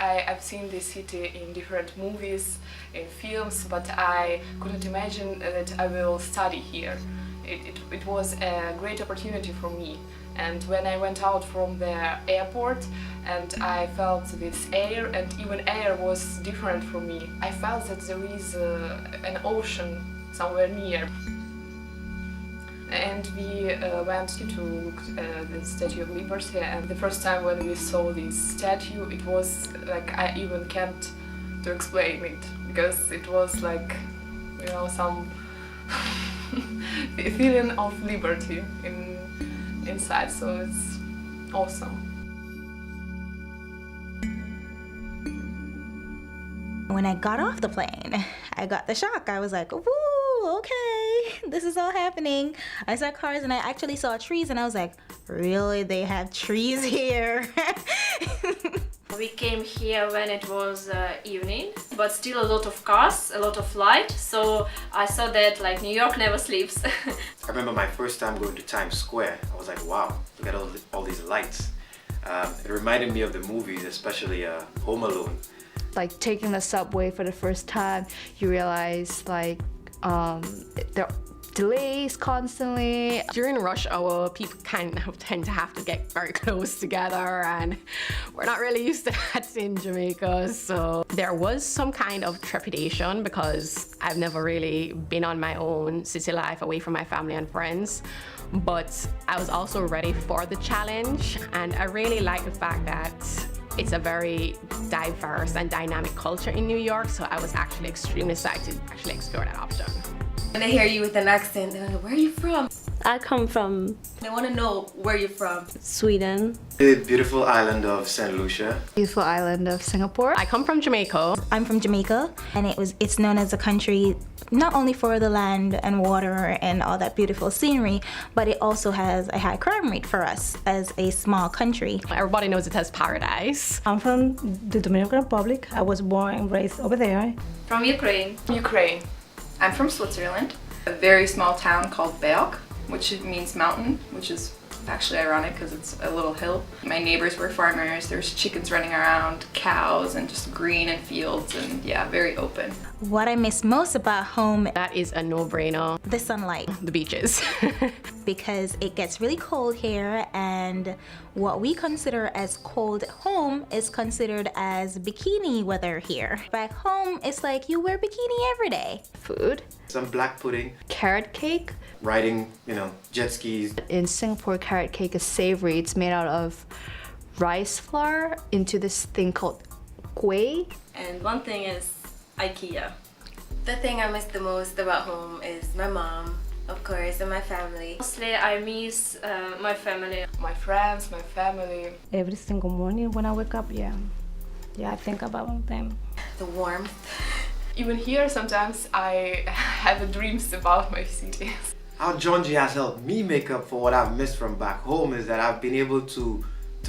I've seen this city in different movies, in films, but I couldn't imagine that I will study here. It was a great opportunity for me. And when I went out from the airport and I felt this air, and even air was different for me, I felt that there is an ocean somewhere near. And we went to look at the Statue of Liberty, and the first time when we saw this statue, it was like I even can't to explain it, because it was like, you know, some feeling of liberty inside, so it's awesome. When I got off the plane, I got the shock. I was like, woo, okay, this is all happening. I saw cars and I actually saw trees and I was like, really, they have trees here? We came here when it was evening, but still a lot of cars, a lot of light, so I saw that like New York never sleeps. I remember my first time going to Times Square. I was like, wow, look at all these lights. It reminded me of the movies, especially Home Alone. Like taking the subway for the first time, you realize like there are delays constantly. During rush hour, people kind of tend to have to get very close together, and we're not really used to that in Jamaica. So there was some kind of trepidation because I've never really been on my own city life away from my family and friends. But I was also ready for the challenge, and I really like the fact that it's a very diverse and dynamic culture in New York, so I was actually extremely excited to actually explore that option. When they hear you with an accent, they're like, where are you from? I come from They want to know where you're from. Sweden. The beautiful island of St. Lucia. Beautiful island of Singapore. I come from Jamaica. I'm from Jamaica, and it's known as a country not only for the land and water and all that beautiful scenery, but it also has a high crime rate for us as a small country. Everybody knows it as paradise. I'm from the Dominican Republic. I was born and raised over there. From Ukraine. Ukraine. I'm from Switzerland, a very small town called Berg, which means mountain, which is actually ironic because it's a little hill. My neighbors were farmers, there's chickens running around, cows, and just green and fields, and yeah, very open. What I miss most about home, That is a no-brainer. the sunlight, The beaches. because it gets really cold here, and what we consider as cold at home is considered as bikini weather here. Back home, it's like you wear bikini every day. Food. Some black pudding, Carrot cake. riding, jet skis. In Singapore, carrot cake is savory. It's made out of rice flour into this thing called kueh. And one thing is IKEA. The thing I miss the most about home is my mom, of course, and my family. Mostly I miss my family. My friends, my family. Every single morning when I wake up, yeah, I think about them. The warmth. Even here, sometimes I have dreams about my city. How John G has helped me make up for what I've missed from back home is that I've been able to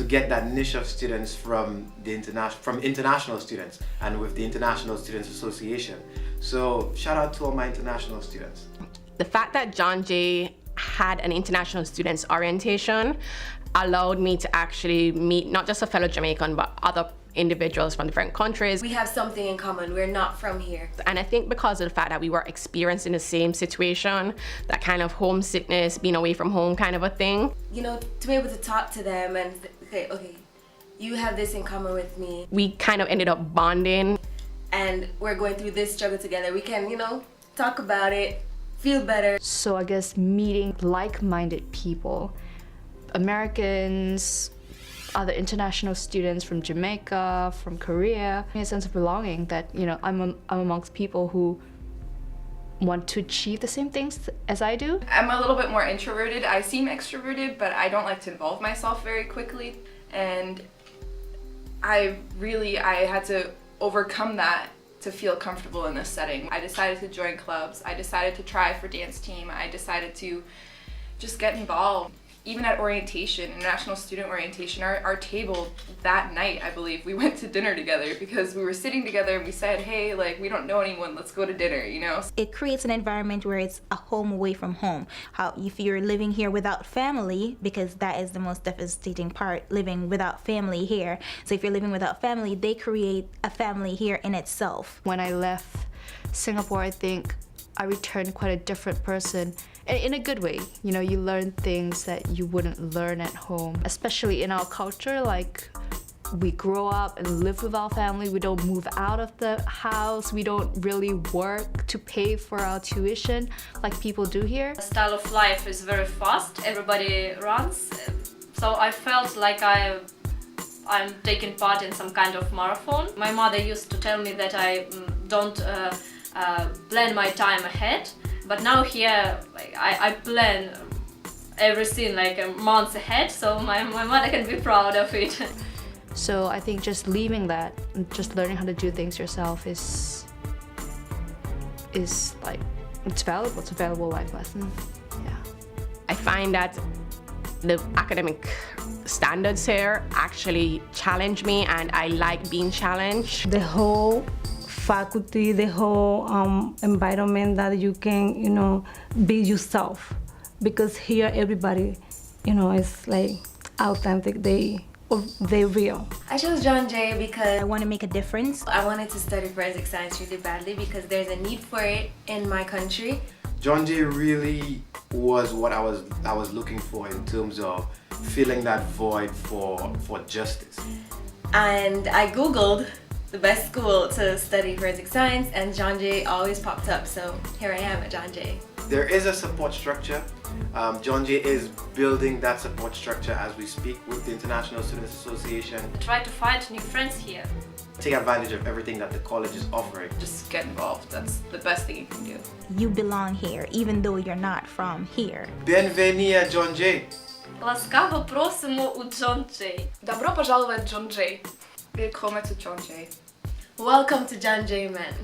get that niche of students from international students and with the International Students Association. So shout out to all my international students. The fact that John Jay had an international students orientation allowed me to actually meet not just a fellow Jamaican, but other individuals from different countries. We have something in common. We're not from here. And I think because of the fact that we were experiencing the same situation, that kind of homesickness, being away from home kind of a thing. You know, to be able to talk to them and say, okay, you have this in common with me, We kind of ended up bonding. and we're going through this struggle together. We can, talk about it, feel better. So I guess meeting like-minded people, Americans, other international students from Jamaica, from Korea, a sense of belonging that, I'm amongst people who want to achieve the same things as I do. I'm a little bit more introverted. I seem extroverted, but I don't like to involve myself very quickly. And I had to overcome that to feel comfortable in this setting. I decided to join clubs. I decided to try for dance team. I decided to just get involved. even at orientation, international student orientation, our table that night, I believe, we went to dinner together because we were sitting together and we said, hey, like, we don't know anyone, let's go to dinner, you know? It creates an environment where it's a home away from home. How if you're living here without family, because that is the most devastating part, living without family here. So if you're living without family, they create a family here in itself. When I left Singapore, I think I returned quite a different person. In a good way, you know, you learn things that you wouldn't learn at home, especially in our culture. Like, we grow up and live with our family, we don't move out of the house, we don't really work to pay for our tuition like people do here. The style of life is very fast, everybody runs, so I felt like I'm taking part in some kind of marathon. My mother used to tell me that I don't plan my time ahead. But now here, like, I plan everything like a month ahead, so my mother can be proud of it. So I think just leaving that, just learning how to do things yourself is like, it's valuable. It's a valuable life lesson. Yeah. I find that the academic standards here actually challenge me, and I like being challenged. The whole faculty, the whole environment that you can, you know, be yourself. Because here everybody, you know, is like authentic, they're real. I chose John Jay because I want to make a difference. I wanted to study forensic science really badly because there's a need for it in my country. John Jay really was what I was looking for in terms of filling that void for justice. And I Googled the best school to study forensic science, and John Jay always popped up, so here I am at John Jay. There is a support structure. John Jay is building that support structure as we speak with the International Students Association. Try to find new friends here. Take advantage of everything that the college is offering. Just get involved, that's the best thing you can do. You belong here, even though you're not from here. Bienvenue à John Jay. Ласкаво просимо у John Jay. Добро пожаловать, John Jay. Willkommen zu John Jay. Welcome to John Jay, man.